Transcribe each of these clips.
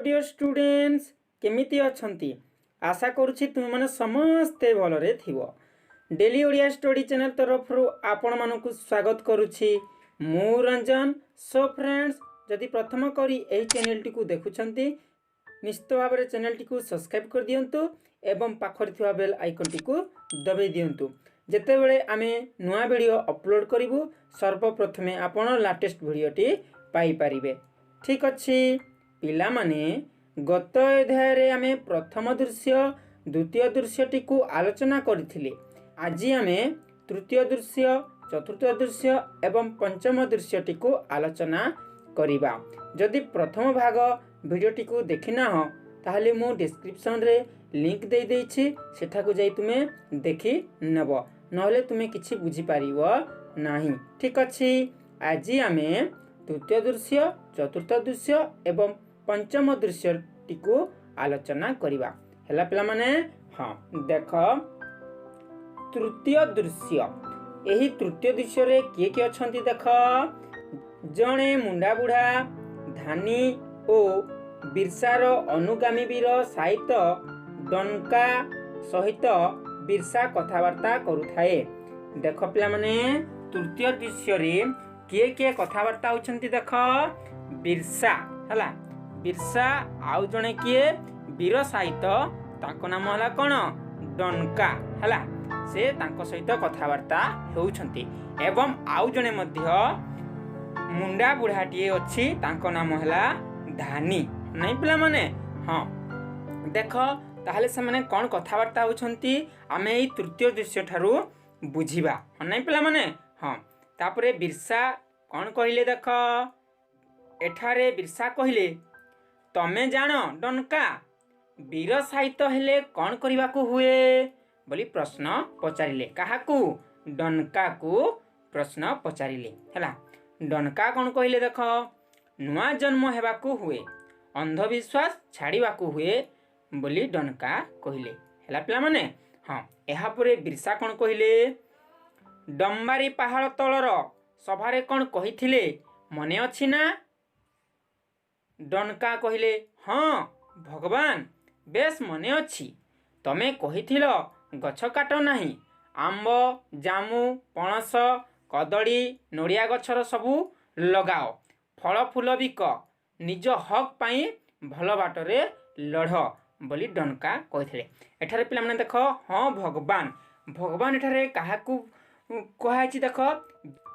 Dear students केमिति अछंती आशा करुछि तुम माने समस्ते भलरे थिवो। डेली ओडिया स्टडी चैनल तरफ आपण मानकु स्वागत करुछि मु रंजन। सो फ्रेंड्स जदि प्रथम करी एही चैनल टी को देखुछंती निश्चित भाव में चैनल टी को सब्सक्राइब कर दियंतु एवं पाखरे थिवा बेल आइकन टी को दबाई दियंतु। जेते बेले आमे नुआ वीडियो अपलोड करिवु सर्वप्रथमे आपण लेटेस्ट वीडियो टी पाई परिबे। ठीक अछि पिला माने गत अध्याय रे आमे प्रथम दृश्य द्वितीय दृश्य टी को आलोचना करथिले। आज आमे तृतीय दृश्य चतुर्थ दृश्य एवं पंचम दृश्य टी को आलोचना करिबा। जदि प्रथम भाग वीडियो टी को देखिना हो ताहले मु डिस्क्रिप्शन रे लिंक दे देछि सेठा को जाई तुमे देखि नबो नहले तुमे किछि बुझी पारिबो नाही। ठीक अछि आज आमे तृतीय दृश्य चतुर्थ दृश्य एवं पंचम दृश्य टी को आलोचना करिबा। हैला पिला माने हां देख तृतीय दृश्य एही तृतीय दृश्य रे किए किए अछंती देख जणे मुंडा बुढ़ा धानी ओ बिरसार अनुगामी वीर सहित डनका सहित बिरसा कथावार्ता करुथाए। देख पिला माने तृतीय दृश्य रे किए किए कथावार्ता होचंती देख बिरसा हला बिरसा आउ जणे किए वीर सहित ताको नाम हला कोन डनका हला से ताको सहित कथावार्ता होउछंती एवं आउ जणे मध्य मुंडा बुढ़ाटिए अछि ताको नाम हला धानी नहीं पिला माने हां देख ताहले से माने कोन कथावार्ता होउछंती आमे ई तृतीय दृश्य ठारू बुझिबा नहीं पिला माने हां तापरे बिरसा कोन कहिले देख एठारे बिरसा कहिले तमे जानो डनका वीर सहित हेले कोन करिबाकू हुए बोली प्रश्न पचारिले। काहाकू डनका को प्रश्न पचारिले हला डनका कोन कहिले देख नुआ जन्म हेबाकू हुए अंधविश्वास छाड़ीबाकू हुए बोली डनका कहिले हला पिला माने हां एहा परे बिरसा कोन कहिले डम्बारी पहाड़ तलर सभारे कोन कहिथिले मने अछि ना डनका कहिले हां भगवान बेस मने अछि तमे कहिथिलो गछ काट नाही आंब जामु पणस कदली नड़िया गछर सबू लगाओ फल फूल बिक निज हक पाई भल बाटरे लढ़ बोली डनका कहिथिले। एठारे पिला माने देख हां भगवान भगवान एठारे काहाकू कहाछि देख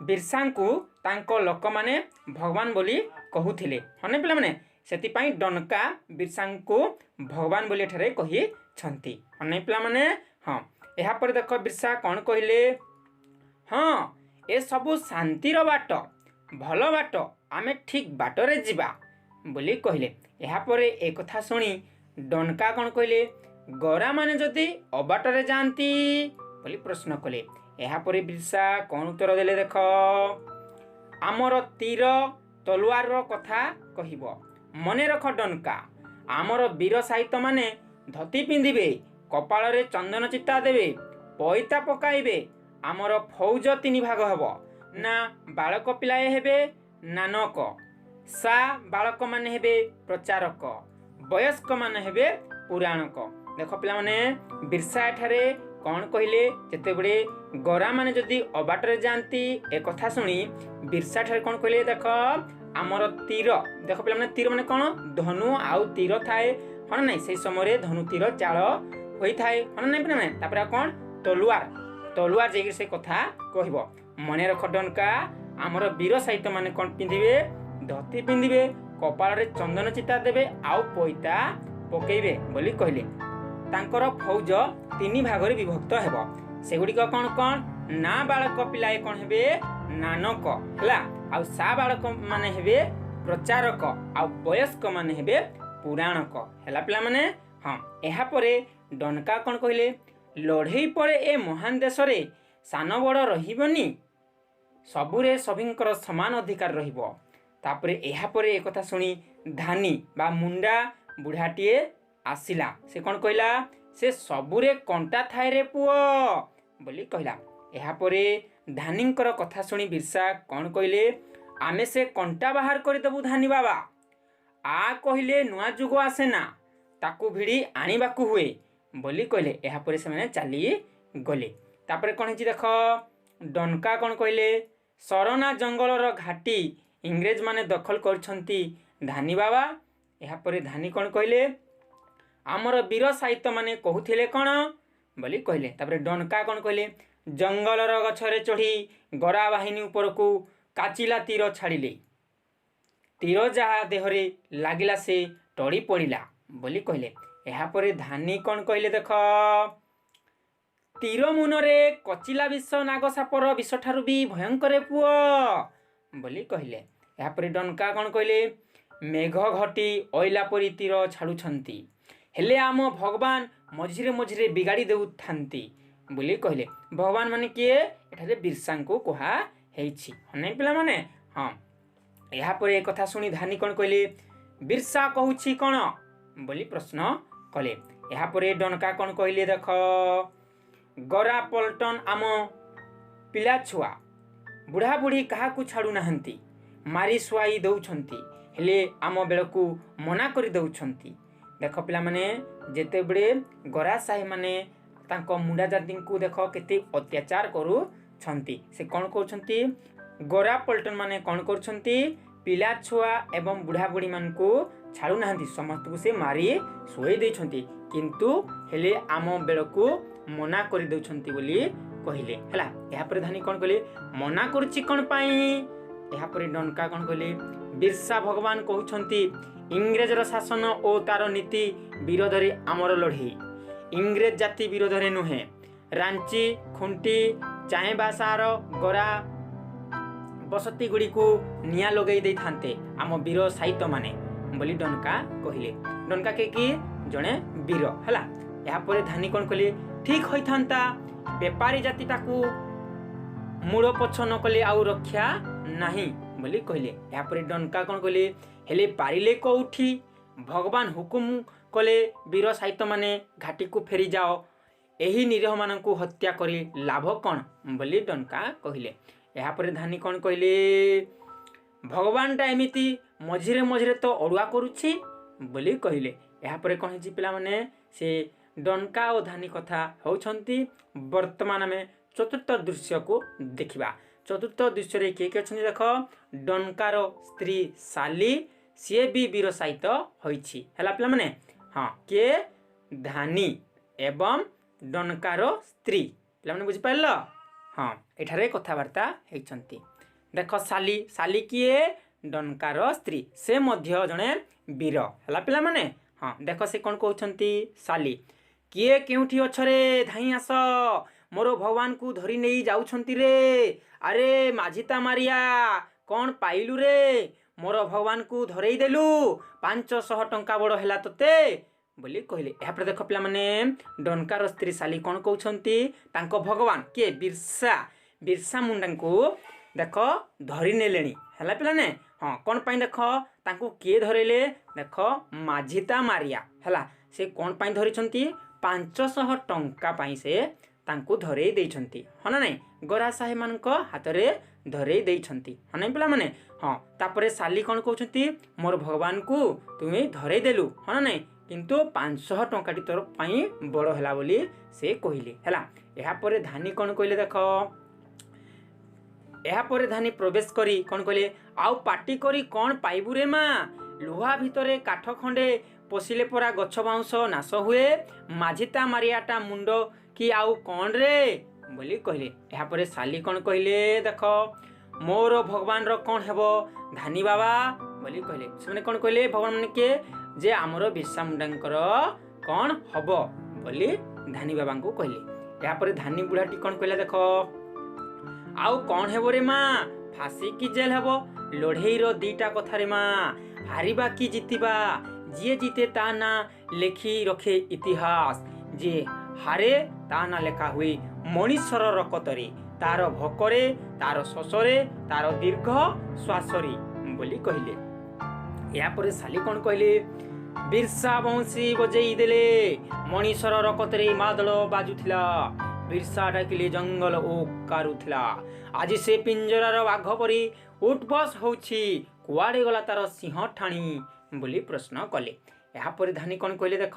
बिरसा को तांको लोक माने भगवान बोली कहूथिले हने पिला माने सेति पई डनका बिरसा को भगवान बोली एठारे कहि छंती हने पिला माने हां एहा पर देख बिरसा कोन कहिले हां ए सबु शांतिर बाट भल बाट आमे ठीक बाटरे जिबा बोली कहिले। एहा परे ए कथा सुनी डनका कोन कहिले गरा माने जदी अबाटरे जानती बोली प्रश्न कले। एहा परे बिरसा कोन उत्तर देले देख आमर तीर तलवार रो कथा कहिबो मने रख डनका आमर वीर साहित्य माने धोती पिंदिबे कपाल रे चंदन चिता देबे पैता पकाइबे आमर फौज तीन भाग हबो ना बालक पिलाए हेबे नानक सा बालक माने हेबे प्रचारक वयस्क माने हेबे पुराणक। देख पिला माने बिरसा एठारे कोन कहिले जेते बडे गरा माने जदी अबाटरे जानती ए कथा सुनी बिरसा ठारे कोन कहिले देख आमर तीर देख पिला माने तीर माने कोन धनु आउ तीर थाए हन नै सेही समय धनु तीर चाळ होई थाए हन नै पिला माने तापर कोन तलवार तलवार जेगी से कथा कहबो मने रख डनका आमर वीर साहित्य माने कोन पिंदिबे धोती पिंदिबे कपाल रे चंदन चिता देबे आउ पैता पकेइबे बोली कहले। तांकर फौज तीन भाग रे विभक्त हेबो सेगुडी को कोन कोन ना बालक पिलाए कोन हेबे नानक हला आउ सा बालक माने हेबे प्रचारक आउ वयस्क माने हेबे पुराणक हला पिला माने हां एहा परे डनका कोन कहिले लढेई परे ए महान देश रे सान बड़ रहिबनी सबुरे सभिंकर समान अधिकार रहिबो। तापरे एहा परे एक कथा सुनी धानी बा मुंडा बुढ़ाटिए आसिला से कोन कहला से सबुरे कंटा थाए रे पुओ बोली कहला। एहा परे धानींकर कथा सुनी बिरसा कोन कहले आमे से कंटा बाहर कर देबु धानी बाबा आ कहले नुआ जुग आसे ना ताकू भिड़ी आनिबाकू हुए बोली कहले। यापर से चली गले। तापर कौन है देख डनका कौन कहले सरना जंगलर घाटी इंग्रेज माने दखल करछंती धानी बाबा। यापर धानी कौन कहले आमर वीर साहित्य माने कहूथिले कौन बोली कहले। तापर डनका कौन कहले जंगलर गछरे चढ़ी गरा बाहिनी उपरकू काचिला तीर छाड़िले तीर जहा देहरे लागिला से टड़ी पड़िला बोली कहले। यापर धानी कौन कहले देख तीर मुनरे कचिला विष नागसापर विष ठारू भी भयंकर पुओ बोली कहले। यापर डनका कौन कहले मेघ घटी अइला परी तीर छाड़ुछंती हेले आम भगवान मझिरे मझिरे बिगाड़ी देउथांती बोली कहले। भगवान माने किए एठारे बिरसा को कहा हेछि हनै पिला माने। हाँ यापर एक कथा सुनी धानी कौन कहले बिरसा कहूछि कौन बोली प्रश्न कले। यापर डनका कौन कहले देख गरा पलटन आम पिला छुआ बुढ़ा बुढ़ी क्या छाड़ू नाहंती मारी शुआई दौछंती हेले आम बेलकू मना कर दौछंती। देख पिला माने जेते बड़े गरा साही माने तांको मुंडा जाति को देख केते अत्याचार करू छंती से कौन करछंती गरा पलटन माने कौन करछंती पिला छुआ एवं बुढ़ा बुढ़ी मान को छाड़ू नाहंती समस्त को से मारी शुआई देछंती किंतु हेले आम बेलकू मना कर दौछंती बोली कहले हैला। यापर धानी कौन कहले मना करुछि कौन पाई। यापर डनका कौन कहले बिरसा भगवान कहउछंती इंग्रेजर शासन और तार नीति विरोधरे आमर लड़े इंग्रेज जाति विरोधरे नुहे रांची खुंटी चाएबासार गरा बसती गुड़ी को निया लगे दे थांते आम वीर साहित्य माने बोली डनका कहले। डनका के कि जने वीर हैला। यापर धानी कौन कहले ठीक होइथांता बेपारी जातिटा को मूल पछ न कले आउ रक्षा नहीं बोली कहले। यापर डनका कौन कहले हेले पारिले कौठी भगवान हुकुम कले वीर साहित्य माने घाटी को फेरी जाओ एही निरीह मान को हत्या करी लाभ कौन बोली डनका कहले। यापर धानी कौन कहले भगवान टा एमिति मझिरे मझिरे तो अड़ुआ करुछि बोली कहले। यापर कौन है पिला माने से डनका और धानी कथा होउछंती। वर्तमान में चतुर्थ दृश्य को देखिबा। चतुर्थ दृश्य रे के अछि देख डनकार स्त्री साली सी भी वीर साहित्य होइछि हैला पिला माने। हाँ के धानी एवं डनकार स्त्री पिला माने बुझि पाइल। हाँ एठारे कथावार्ता हेइछंती। देख साली साली किए डनकार स्त्री से मध्य जने वीर हैला पिला माने। हाँ देख से कौन कहउछंती साली किए केउठी अछरे धाई आस मोर भगवान को धरी नहीं जाउछंती रे अरे माझीता मारिया कौन पाइलु रे मोर भगवान को धरई देलु 500 टंका बड़ हैला तते बोली कहले। यापर देख पिला माने डनकार स्त्री साली कौन कहउछंती तांको भगवान के बिरसा बिरसा मुंडा को देख धरी नेलेनी हैला पिला ने। हाँ कौन पाई देख तांको किए धरैले देख माझीता मारिया हैला से कौन पाई धरिछंती 500 टंका पाई से तांको धरई देइछंती हाँ ना नहीं गरा साहे मानक हाथ रे धरई देइछंती हाँ नहीं पिला माने। हाँ तापरे साली कौन कहउछंती मोर भगवान को तुम्हें धरई देलु हाँ ना नहीं किंतु 500 टंकाटी तोर पाई बड़ हैला बोली से कहले हैला। यापर धानी कौन कहले देख यापर धानी प्रवेश करी कौन कहले आउ पार्टी करी कौन पाइबु रे माँ लुहा भितरे काठ खंडे पशिले परा गछ बाउंस नाश हुए माझीता मारियाटा मुंड कि आउ कौन रे बोली कहले। यापर साली कौन कहले देख मोर भगवान रो कौन हेबो धानी बाबा बोली कहले। से कौन कहले भगवान माने के जे आमर बिरसा मुंडांकर कौन हबो बोली धानी बाबा को कहले। यापर धानी बुढ़ाटी कौन कहले देख आउ कौन हेबो रे माँ फांसी की जेल हेबो लड़ेई रो दीटा कथा रे माँ हारिबा की जीतिबा जे जीते ता ना लेखी रखे इतिहास जे हारे ता ना लेखा हुई मनीषर रकतरे तार भकरे तार शशरे तार दीर्घ श्वासरे बोली कहले। यापर साली कौन कहले बिरसा बंशी बजेई देले मनीषर रकतरे मादल बाजुथिला बिरसा डाकिले जंगल ओकारुथिला आज से पिंजरार बाघ परी उठबस होउछि कुआड़े गला तार सिंह ठाणी बोली प्रश्न कले। यापर धानी कौन कहले देख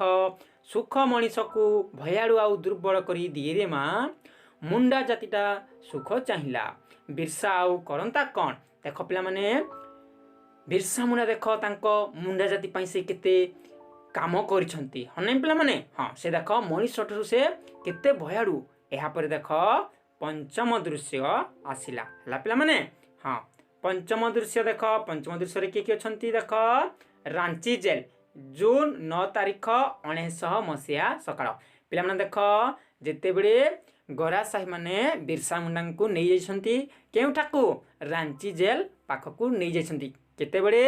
सुख मनीष को भयाड़ू आउ दुर्बल कर दिए रे माँ मुंडा जातिटा सुख चाहिला बिरसा आउ करंता कौन। देख पिला माने बिरसा मुंडा देख तांको मुंडा जाति पाई से केते काम करिसंती हनै पिला माने। हाँ से देख मनीष ठू से केते भयाड़ू। यापर देख पंचम दृश्य आसिला हला पिला माने। हाँ पंचम दृश्य देख पंचम दृश्य किए किए अछंती देख रांची जेल जून 9 तारिख 1900 मसीहा सकाळ। पिला माने देख जेते बेले गरा साही माने बिरसा मुंडा को नहीं जाइछंती केउठाकू रांची जेल पाखकू नहीं जाइछंती केते बेले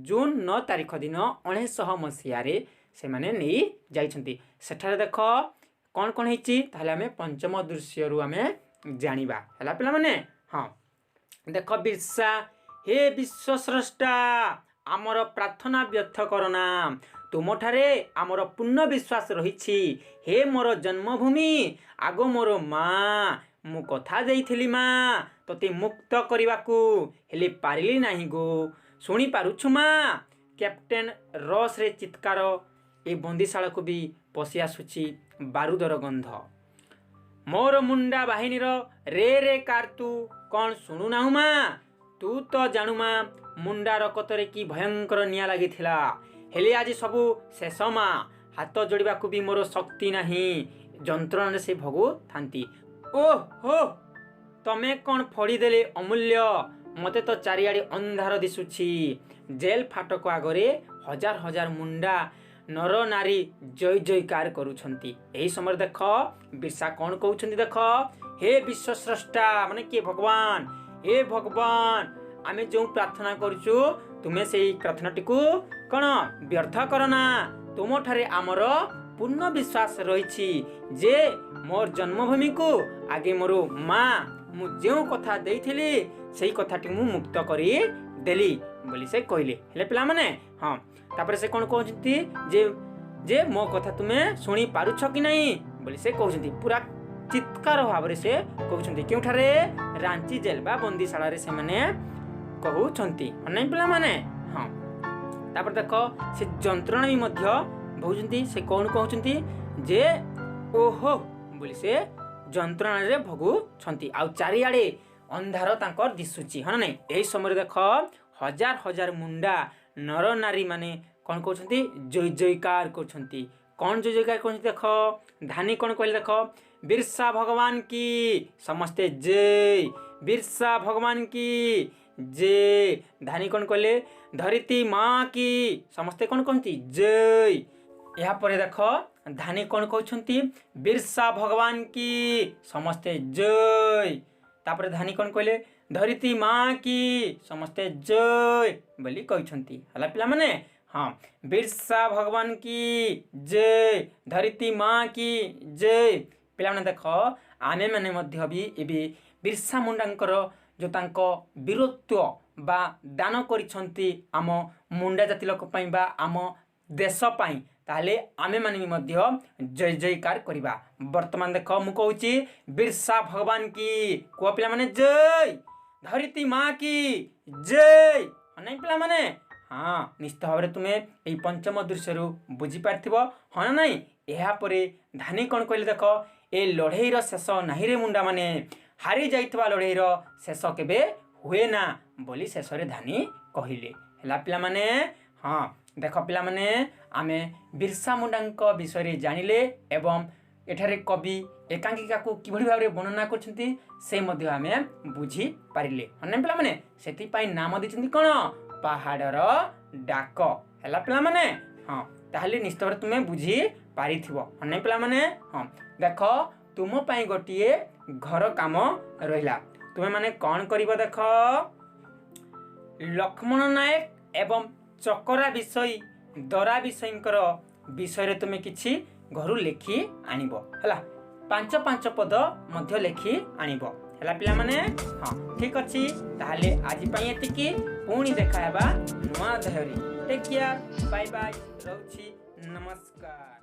जून 9 तारिख दिन 1900 मसीहा रे से माने नहीं जाइछंती। सेठारे देख कौन कौन हेची ताहले हमें पंचम दृश्य रु हमें जानिबा हला पिला माने। हाँ देख बिरसा हे विश्व स्रष्टा आमर प्रार्थना व्यर्थ करना तुम ठारे आमर पूर्ण विश्वास रही। हे मोर जन्मभूमि आगो मोर माँ मु कथा देइथिली माँ तोते मुक्त करवाकू हेले पारिली नाही गो शुणी पारुछु माँ। कैप्टेन रस रे चित्कार ए बंदीशाला को भी पशि आसुची बारूदर गंध। मोर मुंडा बाहिनीर रे रे कार तू कौन शुणु ना माँ तू तो जानू माँ मुंडा रकतरे की भयंकर निया लगी हेले आज सबू शेष माँ हाथ जोड़वा को भी मोर शक्ति नहीं जंत्रणा से भगु थांती। ओह हो तमे कौन फड़ीदेले अमूल्य मते तो चारिआडे अंधार दिशुछि। जेल फाटक आगरे हजार हजार मुंडा नर नारी जय जयकार करुछंती। एही समय देख बिरसा कौन कहउछंती देख हे विश्व स्रष्टा माने के भगवान हे भगवान आमे जो प्रार्थना करूछु तुमे सेही प्रार्थनाटी को कौन व्यर्थ करना तुम ठारे आमर पूर्ण विश्वास रही जे मोर जन्मभूमि को आगे मोर माँ मु जो कथा देइथिली सेही कथाटी मु मुक्त करी देली बोली से कहले हेले पिला माने। हाँ तापर से कौन कहउछंती जे जे मो कथा तुमे सुनी पारुछ कि नहीं बोली से कहउछंती पूरा चित्कार भाव से कहउछंती केउठारे रांची जेल बा बंदीशाला रे से माने कहउछंती नै पिला माने। हाँ तापर देख से जंत्रणा भी मध्य भोगुछंती से कौन कहउछंती जे ओहो बोली से जंत्रणा रे भोगुछंती आ चारिआडे अंधार तांकर दिसुची हाँ नहीं। एही समय देख हजार हजार मुंडा नर नारी माने कौन कहउछंती जय जयकार करछंती। कौन जय जयकार करछंती देख धानी कौन कहले देख बिरसा भगवान की समस्ते जय बिरसा भगवान की जय। धानी कौन कहले धरती माँ की समस्ते कौन कहती जय। या पर देख धानी कौन कहउछंती बिरसा भगवान की समस्ते जय। तापर धानी कौन कहले धरती माँ की समस्ते जय बोली कहउछंती हला पिला माने। हाँ बिरसा भगवान की जय धरती माँ की जय। पिला माने देख आमे माने मध्य भी एबे बिरसा मुंडांकर जो तांको वीरत्व बा दान करिसंती आम मुंडा जाति लोक पई बा आम देश पई ताले आमे माने भी मध्य जय जयकार करिबा। वर्तमान देख मु कहउची बिरसा भगवान की को पिला माने जय धरती माँ की जय नै पिला माने। हाँ निश्चित भाव तुमे एई पंचम दृश्य रु बुझी पारथिबो हाँ नै। एहा परे धानी कौन कहले देख ए लड़ेईर शेष नाही रे मुंडा माने हारी जाइथबा लड़ेईर शेष केबे हुए ना बोली शेष रे धानी कहिले हला पिला माने। हाँ देख पिला माने आमे बिरसा मुंडांक विषय रे जानिले एवं एठारे कवि एकांकिका को किभଳି भाबरे वर्णना करछंती से मध्ये आमे बुझी पारिले हने पिला माने। सेति पई नाम दिछंती कोन पहाड़र डाक हला पिला माने। हाँ ताहले निश्चित भाबरे तुमे बुझी पारिथिबो हने पिला माने। हाँ देख तुम पई गोटिए घर काम रहिला तुमे माने कौन करिबो देख लक्ष्मण नायक एवं चकरा विषय दरा विषयकर विषय तुमे किछि घरु लेखि आनिबो हला 5-5 पद मध्य लेखि आनिबो हला पिला माने। हाँ ठीक अछि ताहले आज पई एतिकी पुणी देखा हेबा नुआ अध्याय रे। टेक केयर बाय बाय रहउछि नमस्कार।